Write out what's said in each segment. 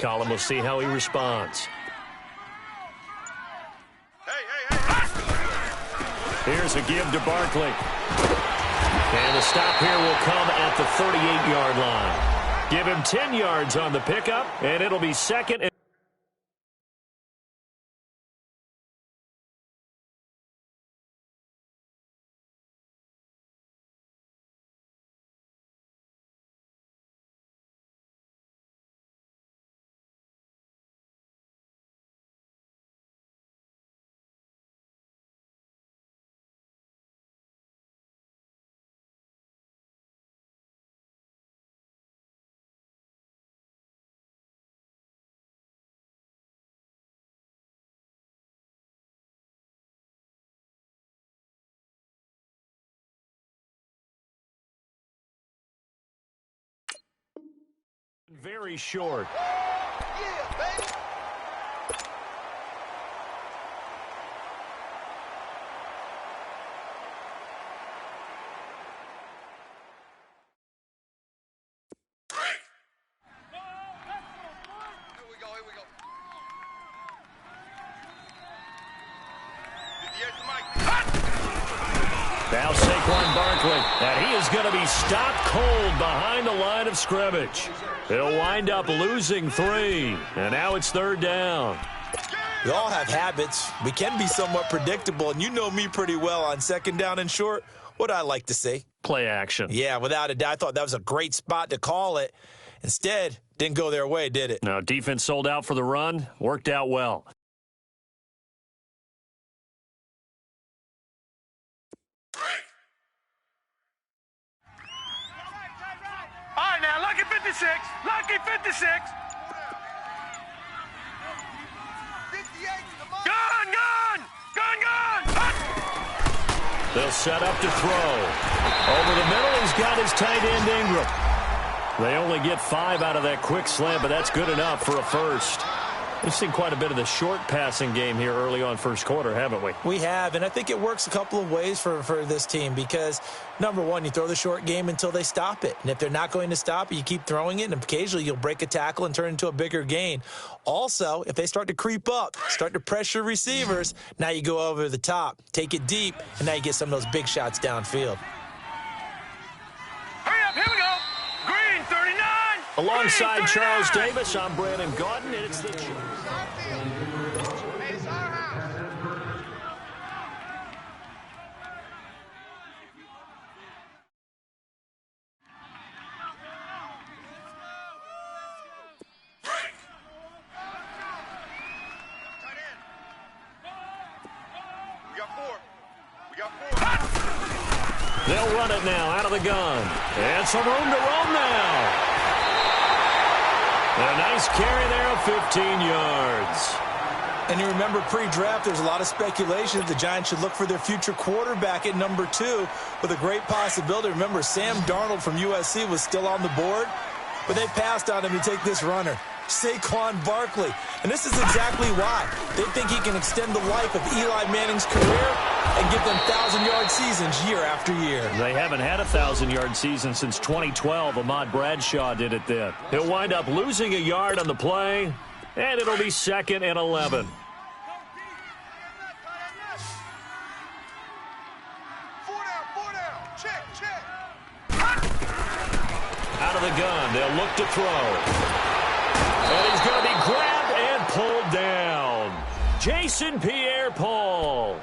Colin will see how he responds. Here's a give to Barkley. And the stop here will come at the 38-yard line. Give him 10 yards on the pickup, and it'll be second and very short. Yeah, baby. Here we go. Now Saquon Barkley, and he is going to be stopped cold behind the line of scrimmage. He'll wind up losing 3, and now it's third down. We all have habits. We can be somewhat predictable, and you know me pretty well on second down and short. What I like to say? Play action. Yeah, without a doubt. I thought that was a great spot to call it. Instead, didn't go their way, did it? Now, defense sold out for the run. Worked out well. All right, now, lucky 56. Lucky 56. Gun! They'll set up to throw. Over the middle, he's got his tight end Ingram. They only get 5 out of that quick slant, but that's good enough for a first. We've seen quite a bit of the short passing game here early on first quarter, haven't we? We have, and I think it works a couple of ways for this team because, number one, you throw the short game until they stop it. And if they're not going to stop it, you keep throwing it, and occasionally you'll break a tackle and turn it into a bigger gain. Also, if they start to creep up, start to pressure receivers, now you go over the top, take it deep, and now you get some of those big shots downfield. Hurry up, here we go. Green, 39. Alongside Green, Charles 39. Davis, I'm Brandon Gaudin, and it's the They'll run it now out of the gun. And some room to roam now. A nice carry there of 15 yards. And you remember pre-draft, there's a lot of speculation that the Giants should look for their future quarterback at number 2 with a great possibility. Remember, Sam Darnold from USC was still on the board, but they passed on him to take this runner, Saquon Barkley. And this is exactly why. They think he can extend the life of Eli Manning's career and give them 1,000-yard seasons year after year. They haven't had a 1,000-yard season since 2012. Ahmad Bradshaw did it then. He'll wind up losing a yard on the play, and it'll be second and 11. Out of the gun, they'll look to throw. And he's going to be grabbed and pulled down. Jason Pierre-Paul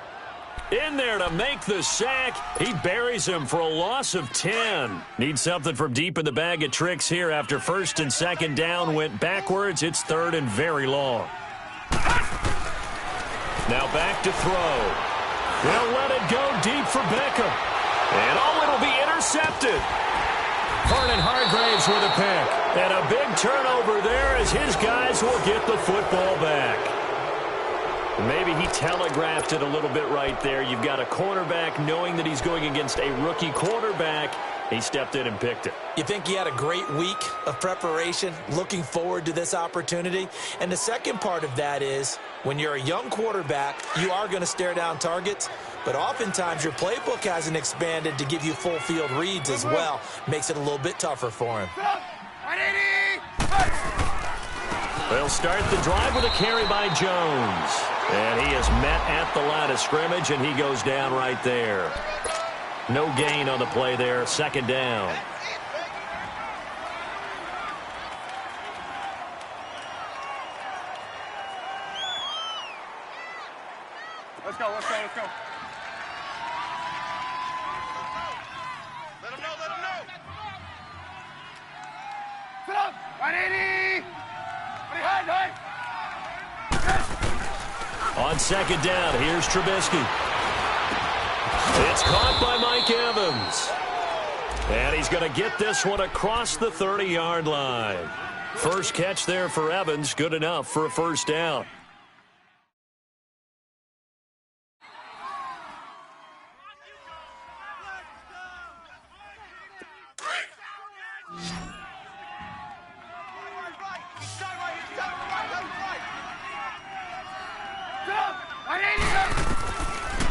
in there to make the sack. He buries him for a loss of 10. Needs something from deep in the bag of tricks here after first and second down went backwards. It's third and very long. Now back to throw. They'll let it go deep for Beckham. And it'll be intercepted. Vernon Hargraves with a pick. And a big turnover there as his guys will get the football back. Maybe he telegraphed it a little bit right there. You've got a cornerback knowing that he's going against a rookie quarterback. He stepped in and picked it. You think he had a great week of preparation, looking forward to this opportunity? And the second part of that is, when you're a young quarterback, you are going to stare down targets, but oftentimes your playbook hasn't expanded to give you full field reads as well. Makes it a little bit tougher for him. They'll start the drive with a carry by Jones. And he is met at the line of scrimmage, and he goes down right there. No gain on the play there. Second down. Let's go, let's go, let's go. Let him know, let him know. Sit up! 180! High. On second down, here's Trubisky. It's caught by Mike Evans. And he's going to get this one across the 30-yard line. First catch there for Evans, good enough for a first down.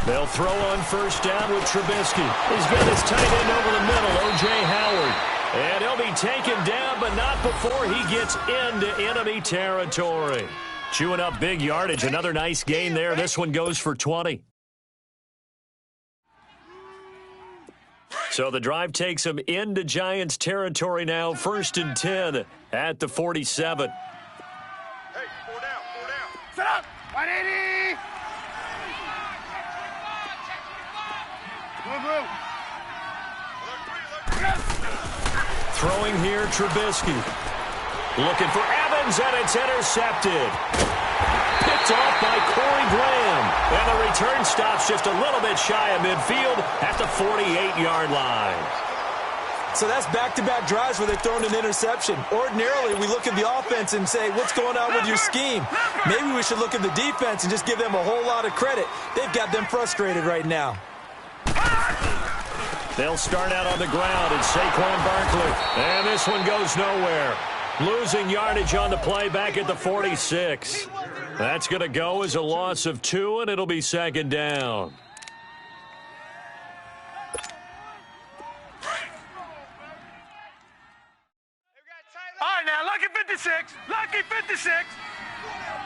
They'll throw on first down with Trubisky. He's got his tight end over the middle, O.J. Howard. And he'll be taken down, but not before he gets into enemy territory. Chewing up big yardage. Another nice gain there. This one goes for 20. So the drive takes him into Giants territory now. First and 10 at the 47. Hey, 4 down. Sit up! 180! Move. Throwing here, Trubisky. Looking for Evans, and it's intercepted. Picked off by Corey Graham. And the return stops just a little bit shy of midfield at the 48-yard line. So that's back-to-back drives where they're throwing an interception. Ordinarily, we look at the offense and say, what's going on with your scheme? Maybe we should look at the defense and just give them a whole lot of credit. They've got them frustrated right now. They'll start out on the ground. It's Saquon Barkley. And this one goes nowhere. Losing yardage on the play back at the 46. That's going to go as a loss of 2, and it'll be second down. All right, now, lucky 56. Lucky 56. 4 down.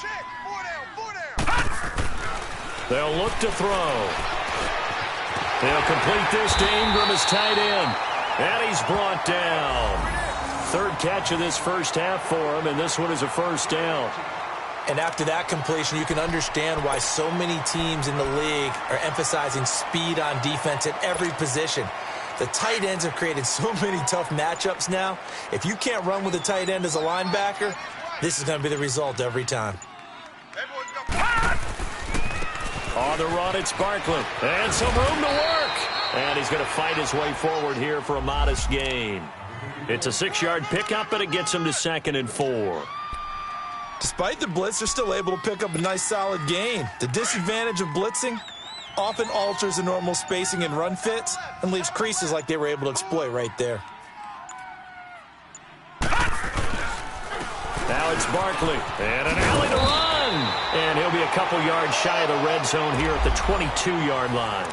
Check. 4 down. They'll look to throw. They'll complete this to Ingram as tight end. And he's brought down. Third catch of this first half for him, and this one is a first down. And after that completion, you can understand why so many teams in the league are emphasizing speed on defense at every position. The tight ends have created so many tough matchups now. If you can't run with a tight end as a linebacker, this is going to be the result every time. On the run, it's Barkley. And some room to work. And he's going to fight his way forward here for a modest gain. It's a 6-yard pickup, and it gets him to 2nd and 4. Despite the blitz, they're still able to pick up a nice, solid gain. The disadvantage of blitzing often alters the normal spacing and run fits and leaves creases like they were able to exploit right there. Now it's Barkley. And an alley to run. And he'll be a couple yards shy of the red zone here at the 22-yard line.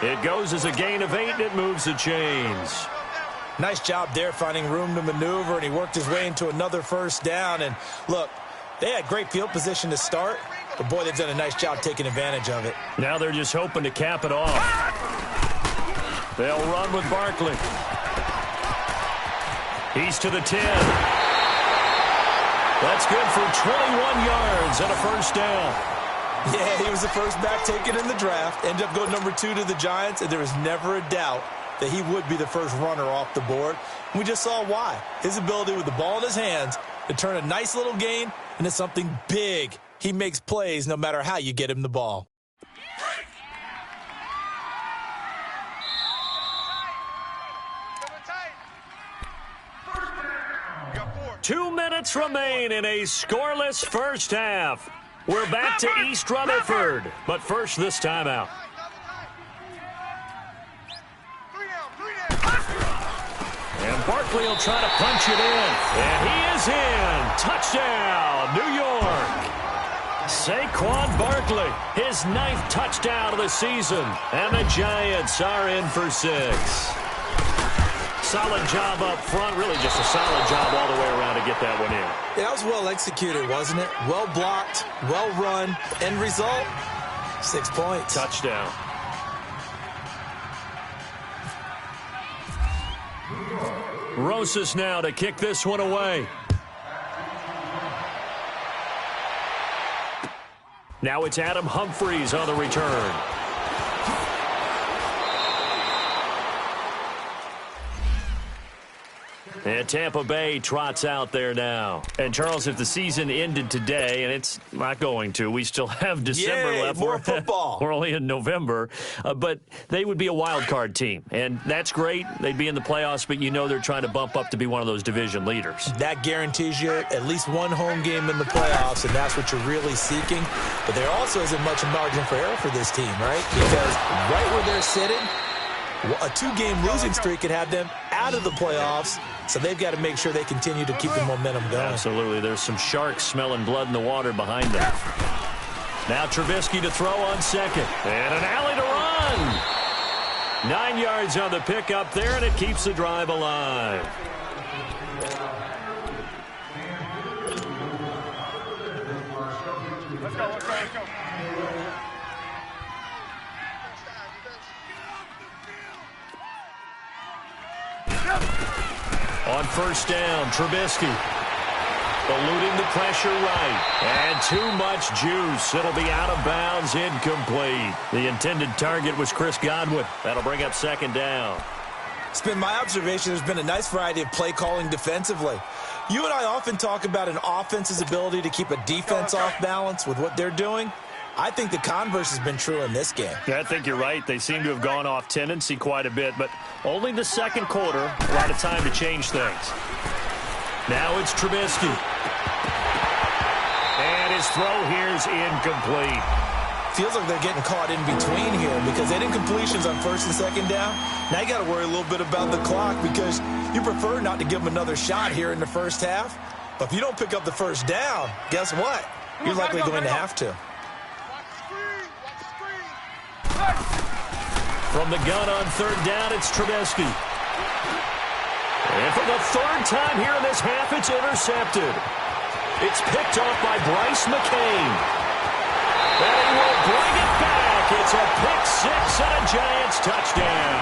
It goes as a gain of 8, and it moves the chains. Nice job there finding room to maneuver, and he worked his way into another first down. And look, they had great field position to start, but boy, they've done a nice job taking advantage of it. Now they're just hoping to cap it off. They'll run with Barkley. He's to the 10. That's good for 21 yards and a first down. Yeah, he was the first back taken in the draft. Ended up going number 2 to the Giants, and there was never a doubt that he would be the first runner off the board. And we just saw why. His ability with the ball in his hands to turn a nice little gain into something big. He makes plays no matter how you get him the ball. Got 4. 2 minutes remain in a scoreless first half. We're back to East Rutherford, but first this timeout. 3 down. And Barkley will try to punch it in. And he is in. Touchdown, New York. Saquon Barkley, his 9th touchdown of the season. And the Giants are in for 6. Solid job up front, really just a solid job all the way around to get that one in. Yeah, that was well executed, wasn't it? Well blocked, well run. End result, 6 points. Touchdown. Rosas now to kick this one away. Now it's Adam Humphries on the return. And Tampa Bay trots out there now. And, Charles, if the season ended today, and it's not going to, we still have December left. More football. We're only in November. But they would be a wild card team. And that's great. They'd be in the playoffs, but you know they're trying to bump up to be one of those division leaders. That guarantees you at least one home game in the playoffs, and that's what you're really seeking. But there also isn't much margin for error for this team, right? Because right where they're sitting, a two-game losing streak could have them out of the playoffs, so they've got to make sure they continue to keep the momentum going. Absolutely. There's some sharks smelling blood in the water behind them. Now Trubisky to throw on second. And an alley to run. 9 yards on the pickup there, and it keeps the drive alive. Let's go. On first down, Trubisky eluding the pressure right. And too much juice. It'll be out of bounds, incomplete. The intended target was Chris Godwin. That'll bring up second down. It's been my observation there's been a nice variety of play calling defensively. You and I often talk about an offense's ability to keep a defense off balance with what they're doing. I think the converse has been true in this game. Yeah, I think you're right. They seem to have gone off tendency quite a bit, but only the second quarter, a lot of time to change things. Now it's Trubisky. And his throw here is incomplete. Feels like they're getting caught in between here because they did incompletions on first and second down. Now you got to worry a little bit about the clock because you prefer not to give them another shot here in the first half. But if you don't pick up the first down, guess what? You're likely going to have to. From the gun on third down, it's Trubisky. And for the third time here in this half, it's intercepted. It's picked off by Bryce McCain. And he will bring it back. It's a pick six and a Giants touchdown.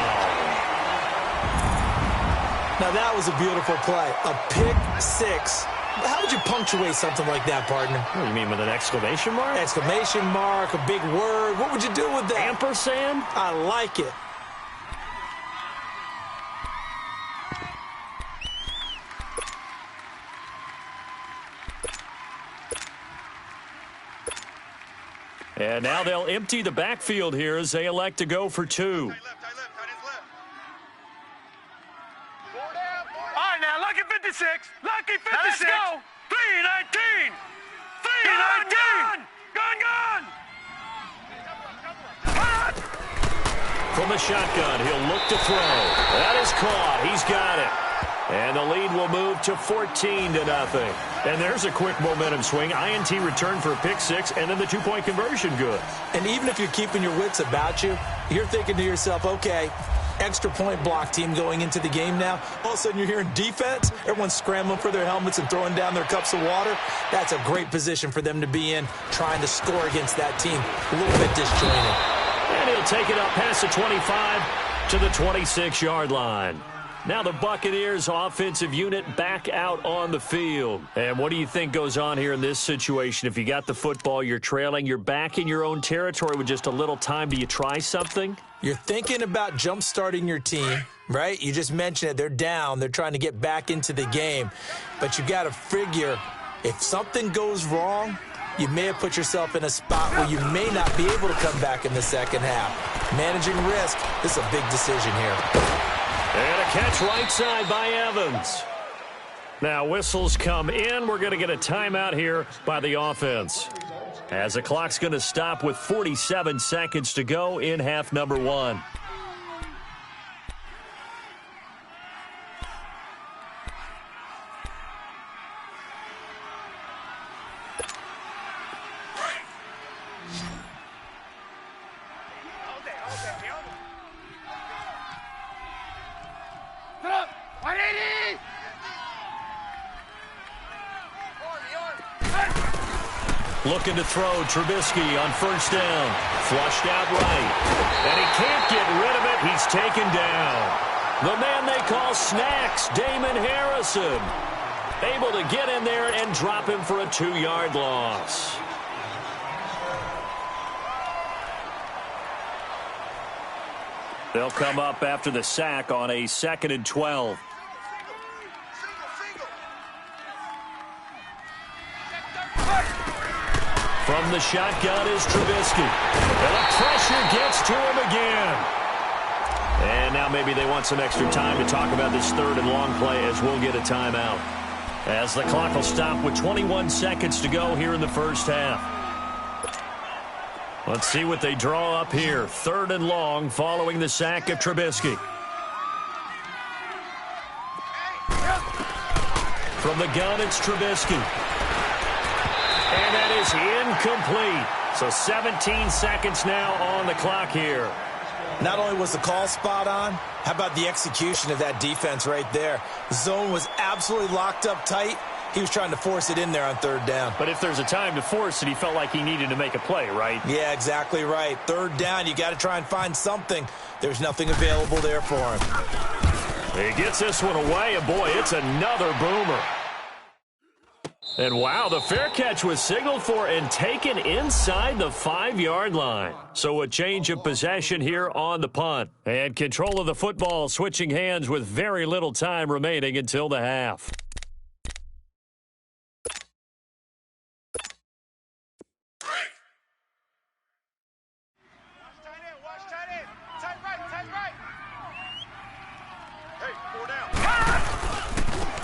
Now that was a beautiful play. A pick six. How would you punctuate something like that, partner? What do you mean, with an exclamation mark? Exclamation mark, a big word. What would you do with that? Ampersand? I like it. And now they'll empty the backfield here as they elect to go for two. Tight left. All right, now, lucky 56. Lucky 56. Now let's go. 319. 319. Gun. From the shotgun, he'll look to throw. That is caught. He's got it. And the lead will move to 14-0. And there's a quick momentum swing. INT return for a pick six, and then the two-point conversion good. And even if you're keeping your wits about you, you're thinking to yourself, okay, extra point block team going into the game now. All of a sudden you're hearing defense. Everyone's scrambling for their helmets and throwing down their cups of water. That's a great position for them to be in, trying to score against that team. A little bit disjointed. And he'll take it up past the 25 to the 26-yard line. Now the Buccaneers offensive unit back out on the field. And what do you think goes on here in this situation? If you got the football, you're trailing, you're back in your own territory with just a little time. Do you try something? You're thinking about jump-starting your team, right? You just mentioned it. They're down. They're trying to get back into the game. But you got to figure if something goes wrong, you may have put yourself in a spot where you may not be able to come back in the second half. Managing risk, this is a big decision here. And a catch right side by Evans. Now whistles come in. We're going to get a timeout here by the offense, as the clock's going to stop with 47 seconds to go in half number one. Sit up. Looking to throw Trubisky on first down. Flushed out right. And he can't get rid of it. He's taken down. The man they call Snacks, Damon Harrison. Able to get in there and drop him for a 2-yard loss. They'll come up after the sack on a 2nd and 12. From the shotgun is Trubisky. And the pressure gets to him again. And now maybe they want some extra time to talk about this 3rd and long play as we'll get a timeout. As the clock will stop with 21 seconds to go here in the first half. Let's see what they draw up here. 3rd and long following the sack of Trubisky. From the gun, it's Trubisky. And that is incomplete. So 17 seconds now on the clock here. Not only was the call spot on, how about the execution of that defense right there? The zone was absolutely locked up tight. He was trying to force it in there on 3rd down. But if there's a time to force it, he felt like he needed to make a play, right? Yeah, exactly right. 3rd down, you got to try and find something. There's nothing available there for him. He gets this one away, and boy, it's another boomer. And wow, the fair catch was signaled for and taken inside the 5-yard line. So a change of possession here on the punt. And control of the football switching hands with very little time remaining until the half.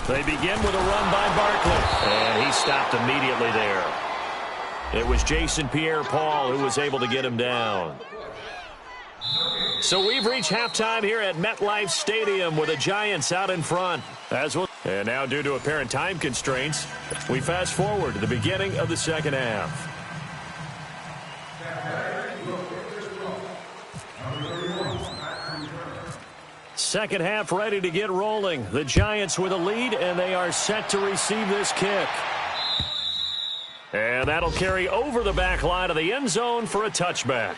They begin with a run by Barkley, and he stopped immediately there. It was Jason Pierre-Paul who was able to get him down. So we've reached halftime here at MetLife Stadium with the Giants out in front. And now, due to apparent time constraints, we fast forward to the beginning of the second half. Second half ready to get rolling. The Giants with a lead, and they are set to receive this kick. And that'll carry over the back line of the end zone for a touchback.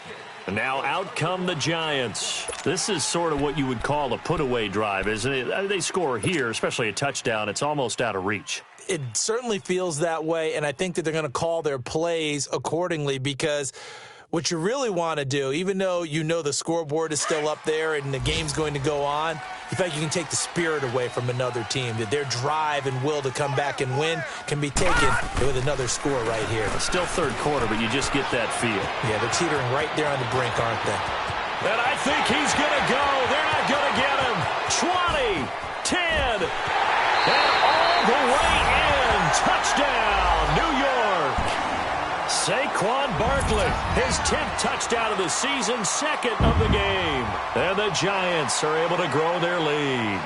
And now out come the Giants. This is sort of what you would call a put-away drive, isn't it? They score here, especially a touchdown. It's almost out of reach. It certainly feels that way, and I think that they're going to call their plays accordingly because what you really want to do, even though you know the scoreboard is still up there and the game's going to go on, you feel like you can take the spirit away from another team, that their drive and will to come back and win can be taken with another score right here. It's still 3rd quarter, but you just get that feel. Yeah, they're teetering right there on the brink, aren't they? And I think he's going to go. They're not going to get him. 20, 10, and all the way in. Touchdown, New York. Saquon Barkley, his 10th touchdown of the season, 2nd of the game. And the Giants are able to grow their lead.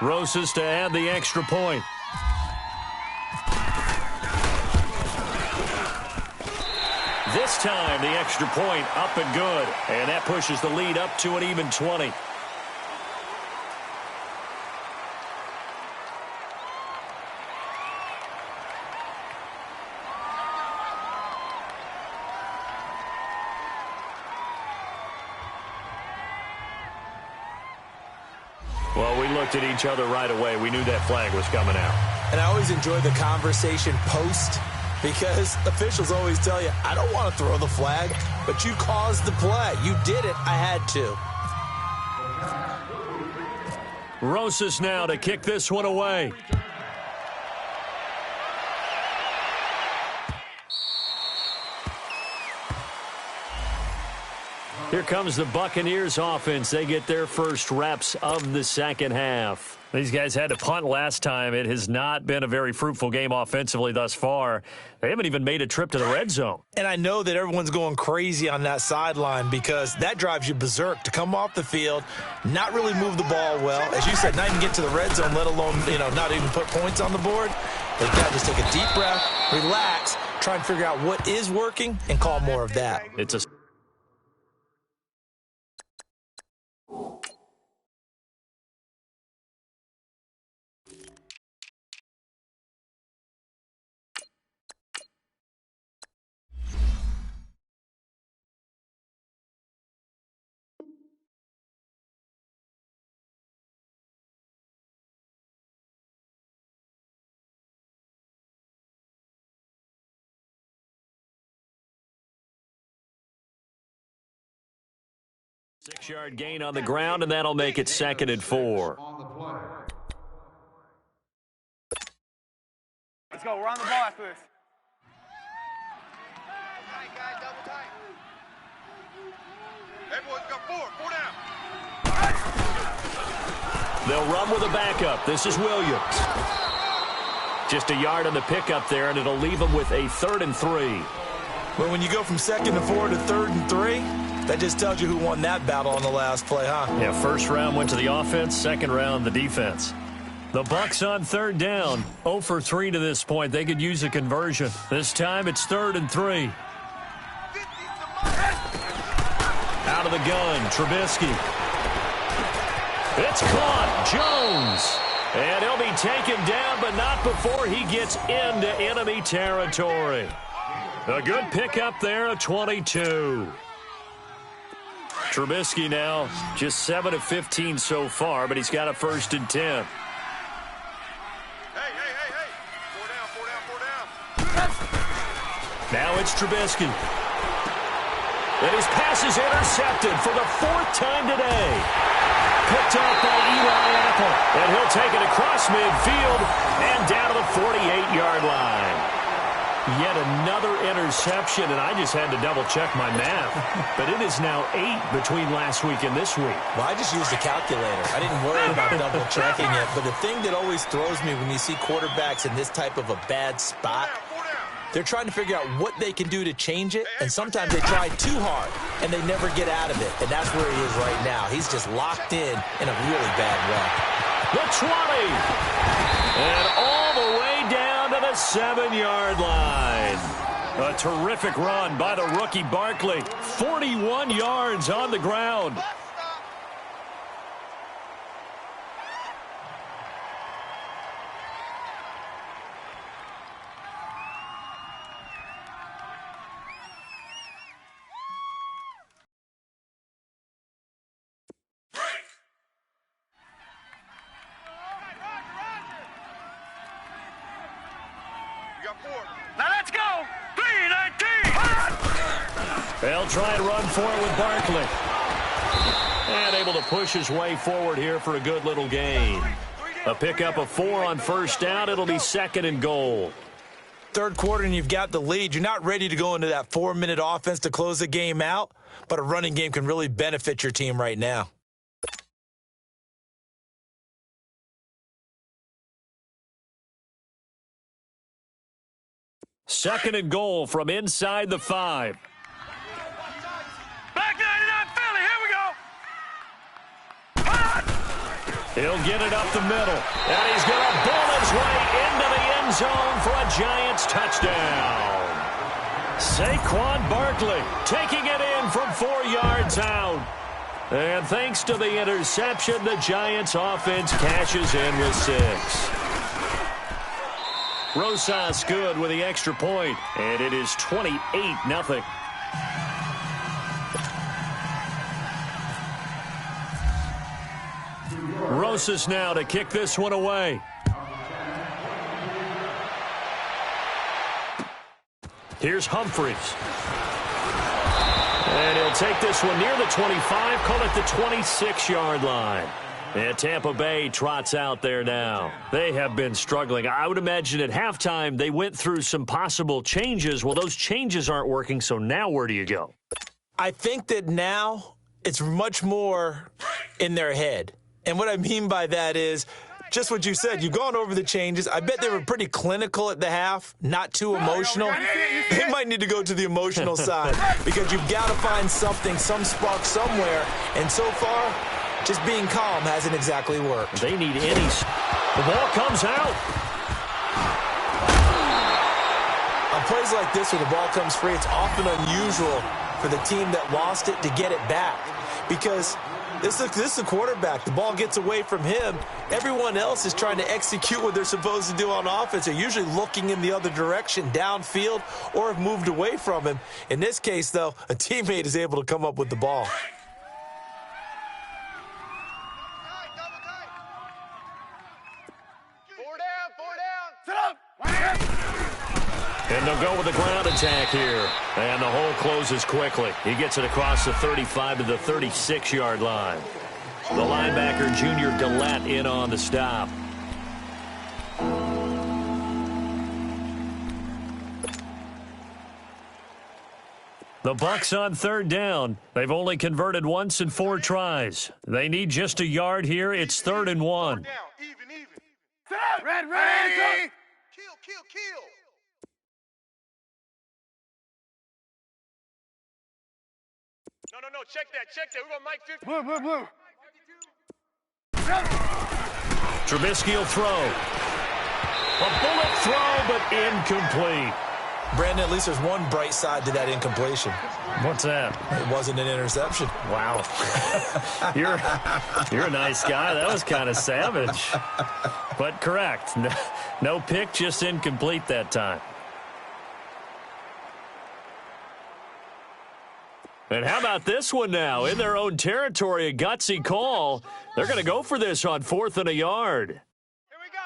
Rosas to add the extra point. This time, the extra point up and good. And that pushes the lead up to an even 20. Well, we looked at each other right away. We knew that flag was coming out. And I always enjoy the conversation post, because officials always tell you, I don't want to throw the flag, but you caused the play. You did it. I had to. Rosas now to kick this one away. Here comes the Buccaneers offense. They get their first reps of the second half. These guys had to punt last time. It has not been a very fruitful game offensively thus far. They haven't even made a trip to the red zone. And I know that everyone's going crazy on that sideline because that drives you berserk to come off the field, not really move the ball well. As you said, not even get to the red zone, let alone, not even put points on the board. They've got to just take a deep breath, relax, try and figure out what is working, and call more of that. It's a 6-yard gain on the ground, and that'll make it 2nd and 4. Let's go. We're on the ball after this. Tight, guys, double tight. Hey, boys, got 4 down. They'll run with a backup. This is Williams. Just a yard on the pickup there, and it'll leave them with a 3rd and 3. Well, when you go from 2nd and 4 to 3rd and 3, that just tells you who won that battle on the last play, huh? Yeah, first round went to the offense, second round the defense. The Bucs on 3rd down, 0 for 3 to this point. They could use a conversion. This time it's 3rd and 3. Out of the gun, Trubisky. It's caught, Jones. And he'll be taken down, but not before he gets into enemy territory. A good pickup there, a 22. Trubisky now just 7 of 15 so far, but he's got a 1st and 10. Hey. 4 down. Now it's Trubisky. And his pass is intercepted for the 4th time today. Picked off by Eli Apple. And he'll take it across midfield and down to the 48-yard line. Yet another interception, and I just had to double-check my math. But it is now 8 between last week and this week. Well, I just used a calculator. I didn't worry about double-checking it. But the thing that always throws me when you see quarterbacks in this type of a bad spot, 4 down. they're trying to figure out what they can do to change it, and sometimes they try too hard, and they never get out of it. And that's where he is right now. He's just locked in a really bad run. The 20. And all the way down to the 7-yard line. A terrific run by the rookie Barkley. 41 yards on the ground. You got 4. Now let's go. 3-19. They'll try and run for it with Barkley. And able to push his way forward here for a good little gain. A pickup of 4 on 1st down. It'll be 2nd and goal. 3rd quarter and you've got the lead. You're not ready to go into that 4-minute offense to close the game out, but a running game can really benefit your team right now. Second and goal from inside the 5. Back 99 Philly. Here we go. He'll get it up the middle. And he's going to bull his way into the end zone for a Giants touchdown. Saquon Barkley taking it in from 4 yards out. And thanks to the interception, the Giants offense cashes in with 6. Rosas good with the extra point, and it is 28-0. Rosas now to kick this one away. Here's Humphries. And he'll take this one near the 25, call it the 26-yard line. And Tampa Bay trots out there now. They have been struggling. I would imagine at halftime they went through some possible changes. Well, those changes aren't working, so now where do you go? I think that now it's much more in their head. And what I mean by that is just what you said. You've gone over the changes. I bet they were pretty clinical at the half, not too emotional. They might need to go to the emotional side because you've got to find something, some spark somewhere. And so far, just being calm hasn't exactly worked. They need any. The ball comes out. On plays like this where the ball comes free, it's often unusual for the team that lost it to get it back because this is the quarterback. The ball gets away from him. Everyone else is trying to execute what they're supposed to do on offense. They're usually looking in the other direction, downfield, or have moved away from him. In this case, though, a teammate is able to come up with the ball. And they'll go with the ground attack here. And the hole closes quickly. He gets it across the 35 to the 36-yard line. The linebacker, Junior Gillette, in on the stop. The Bucs on third down. They've only converted once in 4 tries. They need just a yard here. It's 3rd and 1. Down, even. Red, Hey! Kill. No, check that. We're gonna Mike 50. Blue. Trubisky will throw. A bullet throw, but incomplete. Brandon, at least there's one bright side to that incompletion. What's that? It wasn't an interception. Wow. You're a nice guy. That was kind of savage. But correct. No pick, just incomplete that time. And how about this one now? In their own territory, a gutsy call. They're going to go for this on 4th and a yard. Here we go.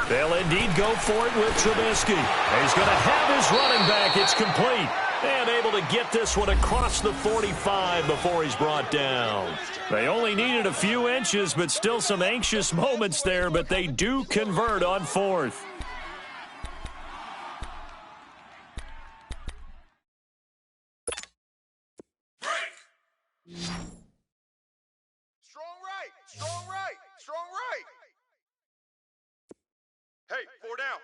They'll indeed go for it with Trubisky. He's going to have his running back. It's complete. And able to get this one across the 45 before he's brought down. They only needed a few inches, but still some anxious moments there, but they do convert on 4th. Strong right. Hey, 4 down.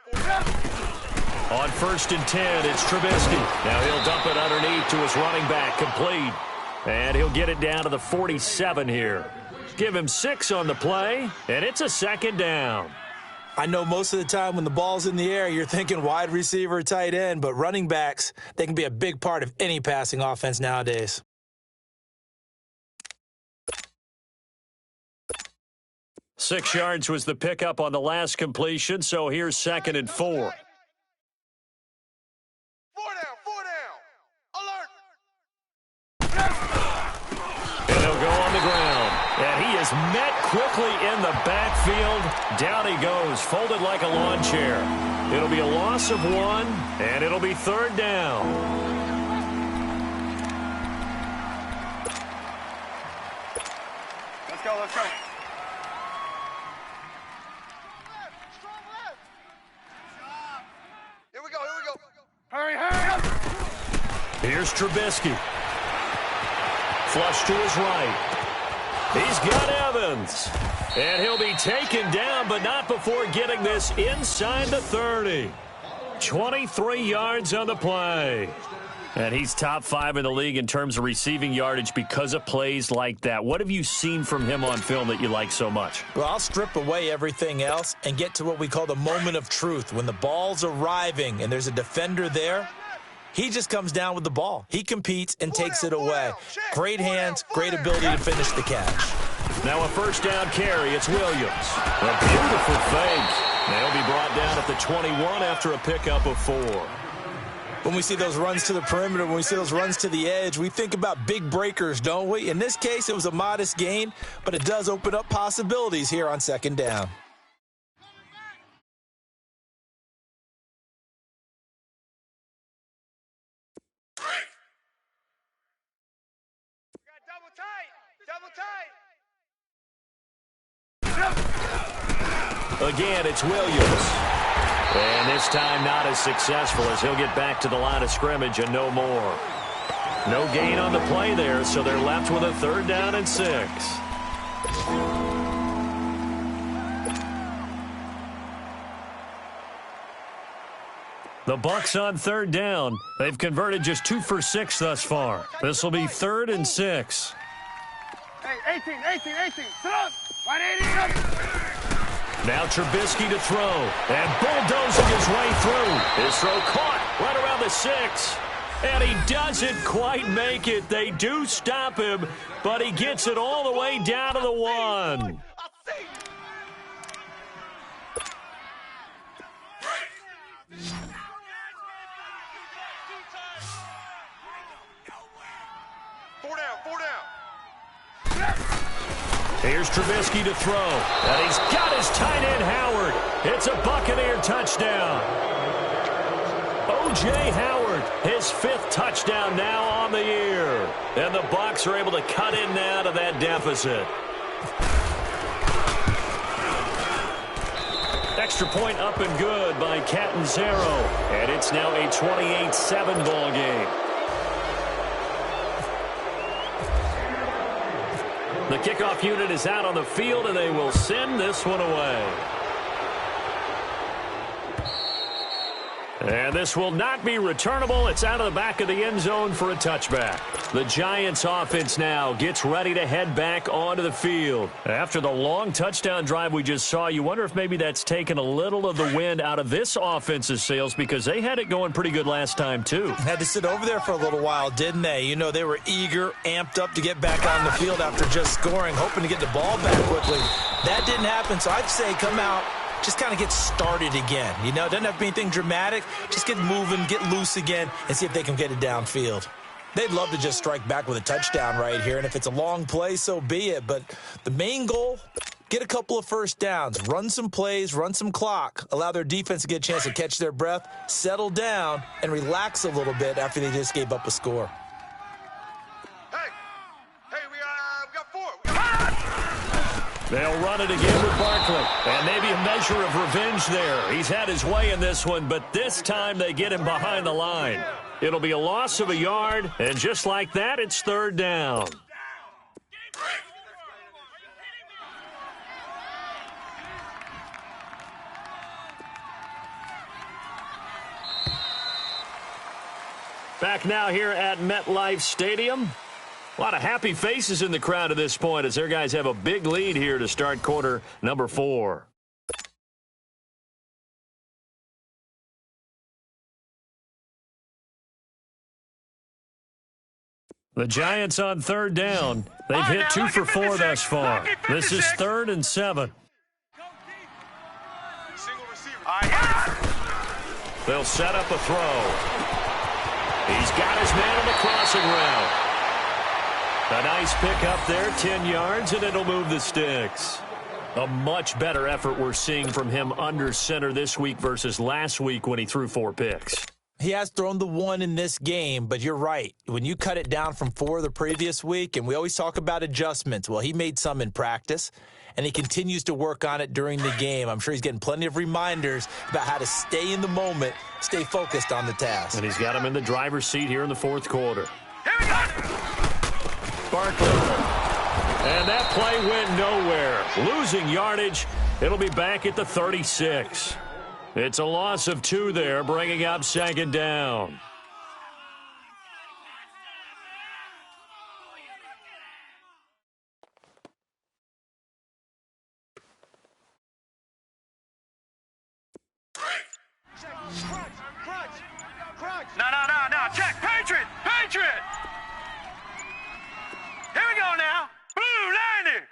On 1st and 10, it's Trubisky. Now he'll dump it underneath to his running back, complete. And he'll get it down to the 47 here. Give him 6 on the play, and it's a 2nd down. I know most of the time when the ball's in the air, you're thinking wide receiver, tight end, but running backs, they can be a big part of any passing offense nowadays. Six yards was the pickup on the last completion, so here's 2nd and 4. 4 down. Alert. And he'll go on the ground. And he is met quickly in the backfield. Down he goes, folded like a lawn chair. It'll be a loss of 1, and it'll be 3rd down. Let's go. Here we go. Hurry up. Here's Trubisky. Flush to his right. He's got Evans. And he'll be taken down, but not before getting this inside the 30. 23 yards on the play. And he's top 5 in the league in terms of receiving yardage because of plays like that. What have you seen from him on film that you like so much? Well, I'll strip away everything else and get to what we call the moment of truth. When the ball's arriving and there's a defender there, he just comes down with the ball. He competes and takes it away. Great hands, great ability to finish the catch. Now a 1st down carry. It's Williams. A beautiful fake. They'll be brought down at the 21 after a pickup of 4. When we see those runs to the perimeter, when we see those runs to the edge, we think about big breakers, don't we? In this case, it was a modest gain, but it does open up possibilities here on 2nd down. Double tight. Again, it's Williams. And this time not as successful as he'll get back to the line of scrimmage and no more. No gain on the play there, so they're left with a 3rd down and 6. The Bucs on 3rd down. They've converted just 2 for 6 thus far. This will be 3rd and 6. Hey, 18. Sit up. 180. Now Trubisky to throw, and bulldozing his way through. His throw caught right around the 6, and he doesn't quite make it. They do stop him, but he gets it all the way down to the 1. Here's Trubisky to throw. And he's got his tight end, Howard. It's a Buccaneer touchdown. O.J. Howard, his 5th touchdown now on the year. And the Bucs are able to cut in now to that deficit. Extra point up and good by Catanzaro. And it's now a 28-7 ball game. The kickoff unit is out on the field, and they will send this one away. And this will not be returnable. It's out of the back of the end zone for a touchback. The Giants offense now gets ready to head back onto the field. After the long touchdown drive we just saw, you wonder if maybe that's taken a little of the wind out of this offense's sails because they had it going pretty good last time too. Had to sit over there for a little while, didn't they? You know, they were eager, amped up to get back on the field after just scoring, hoping to get the ball back quickly. That didn't happen, so I'd say come out, just kind of get started again. You know, it doesn't have to be anything dramatic. Just get moving, get loose again, and see if they can get it downfield. They'd love to just strike back with a touchdown right here, and if it's a long play, so be it. But the main goal, get a couple of first downs, run some plays, run some clock, allow their defense to get a chance to catch their breath, settle down, and relax a little bit after they just gave up a score. We got 4. They'll run it again with Barkley. And maybe a measure of revenge there. He's had his way in this one, but this time they get him behind the line. It'll be a loss of a yard, and just like that, it's 3rd down. Back now here at MetLife Stadium. A lot of happy faces in the crowd at this point as their guys have a big lead here to start quarter number 4. The Giants on 3rd down. They've hit 2 for 4 thus far. This is 3rd and 7. Single receiver. They'll set up a throw. He's got his man on the crossing route. A nice pick up there, 10 yards, and it'll move the sticks. A much better effort we're seeing from him under center this week versus last week when he threw 4 picks. He has thrown the 1 in this game, but you're right. When you cut it down from 4 the previous week, and we always talk about adjustments, well, he made some in practice, and he continues to work on it during the game. I'm sure he's getting plenty of reminders about how to stay in the moment, stay focused on the task. And he's got him in the driver's seat here in the 4th quarter. Barkley. And that play went nowhere. Losing yardage. It'll be back at the 36. It's a loss of 2 there, bringing up 2nd down. No. Check. Patriot. Here we go now. Blue 90.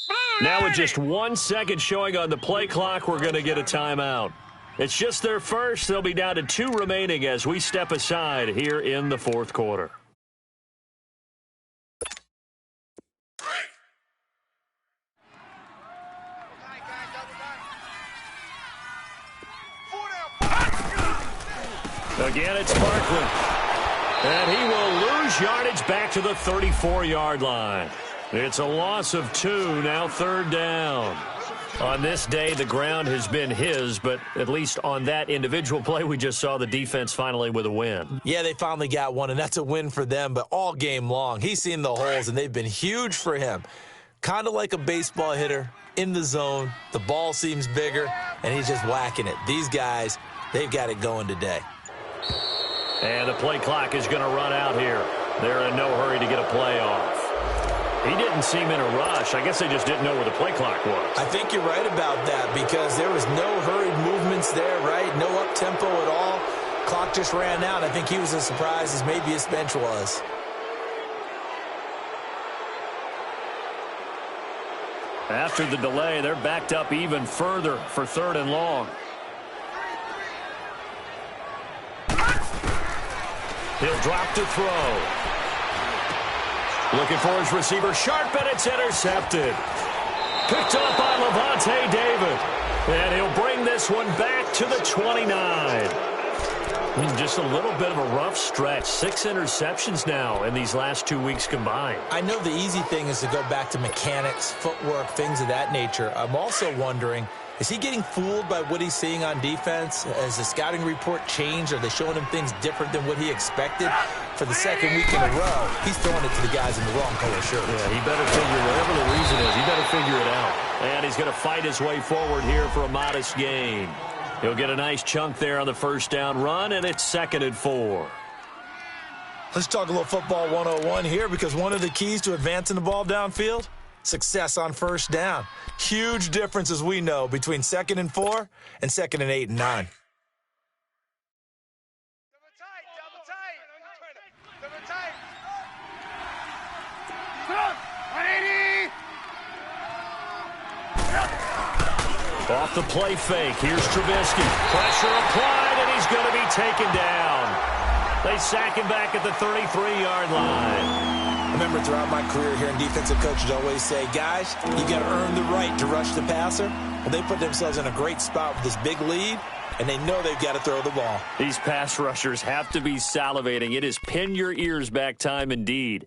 Blue 90. Now with just 1 second showing on the play clock, we're going to get a timeout. It's just their first. They'll be down to 2 remaining as we step aside here in the 4th quarter. Again, it's Barkley. And he will lose yardage back to the 34-yard line. It's a loss of 2, now 3rd down. On this day, the ground has been his, but at least on that individual play, we just saw the defense finally with a win. Yeah, they finally got one, and that's a win for them, but all game long, he's seen the holes, and they've been huge for him. Kind of like a baseball hitter in the zone. The ball seems bigger, and he's just whacking it. These guys, they've got it going today. And the play clock is going to run out here. They're in no hurry to get a play off. He didn't seem in a rush. I guess they just didn't know where the play clock was. I think you're right about that because there was no hurried movements there, right? No up-tempo at all. Clock just ran out. I think he was as surprised as maybe his bench was. After the delay, they're backed up even further for 3rd and long. He'll drop to throw. Looking for his receiver, sharp, and it's intercepted. Picked up by Levante David. And he'll bring this one back to the 29. Just a little bit of a rough stretch. 6 interceptions now in these last 2 weeks combined. I know the easy thing is to go back to mechanics, footwork, things of that nature. I'm also wondering, is he getting fooled by what he's seeing on defense? Has the scouting report changed? Are they showing him things different than what he expected? For the second week in a row, he's throwing it to the guys in the wrong color shirts. Yeah, he better figure, whatever the reason is, he better figure it out. And he's going to fight his way forward here for a modest gain. He'll get a nice chunk there on the first down run, and it's 2nd and 4. Let's talk a little football 101 here, because one of the keys to advancing the ball downfield, success on first down. Huge difference, as we know, between 2nd and 4 and 2nd and 8 and 9. Double tight. Off the play fake, here's Trubisky. Pressure applied, and he's going to be taken down. They sack him back at the 33-yard line. I remember throughout my career hearing defensive coaches always say, guys, you got to earn the right to rush the passer. Well, they put themselves in a great spot with this big lead, and they know they've got to throw the ball. These pass rushers have to be salivating. It is pin your ears back time indeed.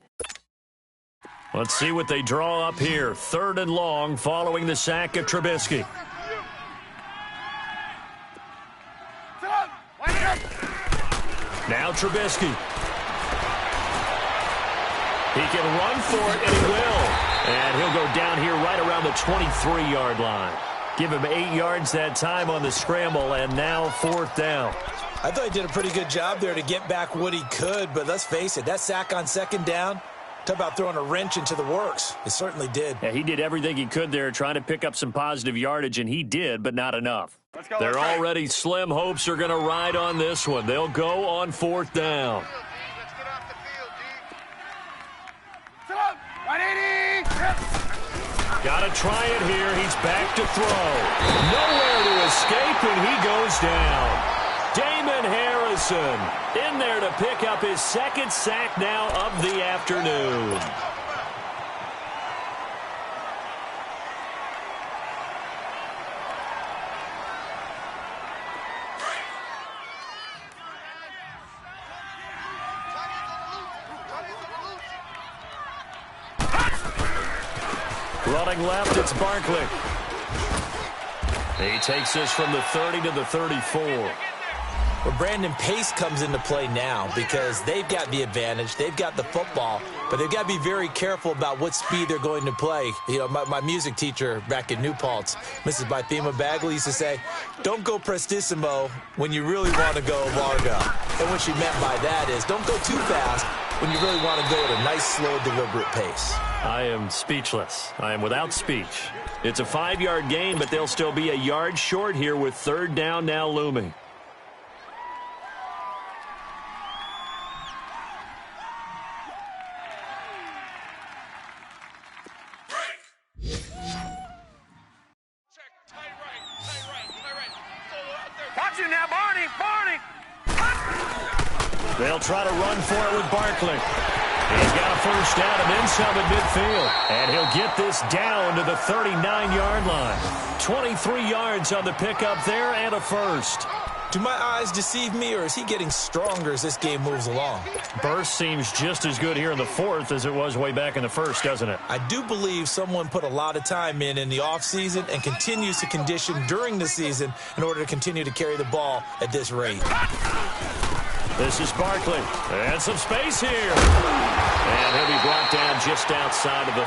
Let's see what they draw up here. 3rd and long following the sack of Trubisky. Now Trubisky. He can run for it, and he will. And he'll go down here right around the 23-yard line. Give him 8 yards that time on the scramble, and now 4th down. I thought he did a pretty good job there to get back what he could, but let's face it, that sack on 2nd down, talk about throwing a wrench into the works. It certainly did. Yeah, he did everything he could there trying to pick up some positive yardage, and he did, but not enough. They're already slim hopes are going to ride on this one. They'll go on 4th down. Got to try it here. He's back to throw. Nowhere to escape, and he goes down. Damon Harrison in there to pick up his 2nd sack now of the afternoon. Running left, it's Barkley. He takes this from the 30 to the 34. Well, Brandon, pace comes into play now because they've got the advantage. They've got the football, but they've got to be very careful about what speed they're going to play. You know, my music teacher back in New Paltz, Mrs. Bythema Bagley, used to say, don't go prestissimo when you really want to go largo. And what she meant by that is don't go too fast when you really want to go at a nice, slow, deliberate pace. I am speechless. I am without speech. It's a 5-yard gain, but they'll still be a yard short here with 3rd down now looming. Watch you now, Barney. They'll try to run for it with Barkley. He's got a first down and then some at midfield. And he'll get this down to the 39-yard line. 23 yards on the pickup there and a first. Do my eyes deceive me, or is he getting stronger as this game moves along? Burst seems just as good here in the 4th as it was way back in the 1st, doesn't it? I do believe someone put a lot of time in the offseason and continues to condition during the season in order to continue to carry the ball at this rate. This is Barkley. And some space here. And he'll be brought down just outside of the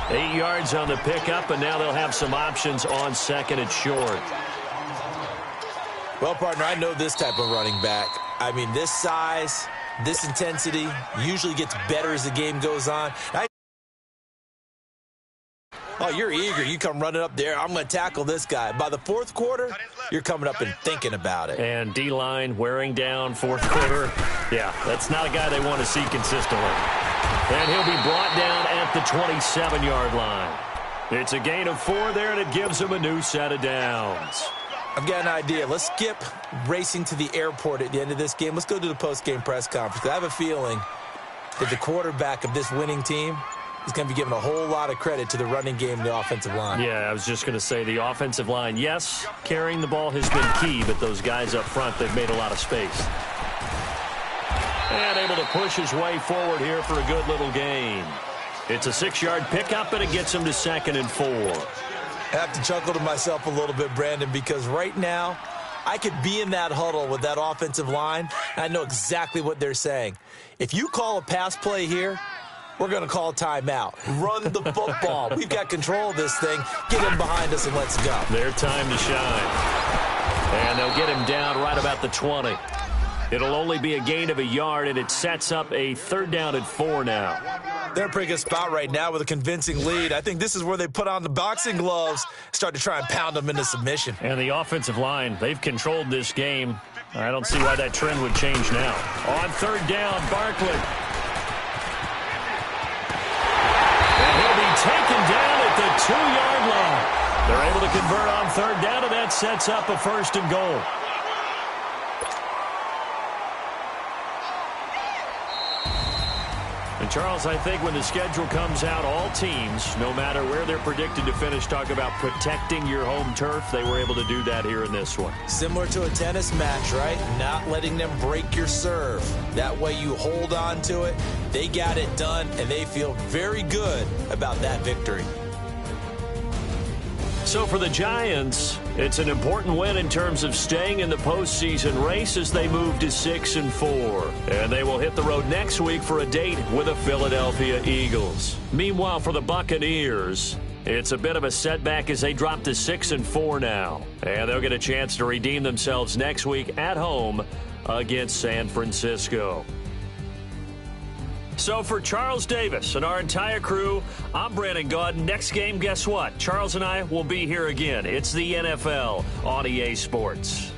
30. 8 yards on the pickup, and now they'll have some options on 2nd and short. Well, partner, I know this type of running back. I mean, this size, this intensity usually gets better as the game goes on. Oh, you're eager. You come running up there. I'm going to tackle this guy. By the 4th quarter, you're coming up and thinking about it. And D-line wearing down 4th quarter. Yeah, that's not a guy they want to see consistently. And he'll be brought down at the 27-yard line. It's a gain of 4 there, and it gives him a new set of downs. I've got an idea. Let's skip racing to the airport at the end of this game. Let's go to the post-game press conference. I have a feeling that the quarterback of this winning team he's going to be giving a whole lot of credit to the running game and the offensive line. Yeah, I was just going to say the offensive line, yes, carrying the ball has been key, but those guys up front, they've made a lot of space. And able to push his way forward here for a good little gain. It's a 6-yard pickup, and it gets him to 2nd and 4. I have to chuckle to myself a little bit, Brandon, because right now I could be in that huddle with that offensive line, and I know exactly what they're saying. If you call a pass play here, we're going to call a timeout. Run the football. We've got control of this thing. Get him behind us and let's go. Their time to shine. And they'll get him down right about the 20. It'll only be a gain of a yard, and it sets up a 3rd down and 4 now. They're in a pretty good spot right now with a convincing lead. I think this is where they put on the boxing gloves, start to try and pound them into submission. And the offensive line, they've controlled this game. I don't see why that trend would change now. On 3rd down, Barkley. And he'll be taken down at the 2-yard line. They're able to convert on 3rd down, and that sets up a 1st and goal. And, Charles, I think when the schedule comes out, all teams, no matter where they're predicted to finish, talk about protecting your home turf. They were able to do that here in this one. Similar to a tennis match, right? Not letting them break your serve. That way you hold on to it. They got it done, and they feel very good about that victory. So for the Giants, it's an important win in terms of staying in the postseason race as they move to 6 and 4. And they will hit the road next week for a date with the Philadelphia Eagles. Meanwhile, for the Buccaneers, it's a bit of a setback as they drop to 6 and 4 now. And they'll get a chance to redeem themselves next week at home against San Francisco. So for Charles Davis and our entire crew, I'm Brandon Gaudin. Next game, guess what? Charles and I will be here again. It's the NFL on EA Sports.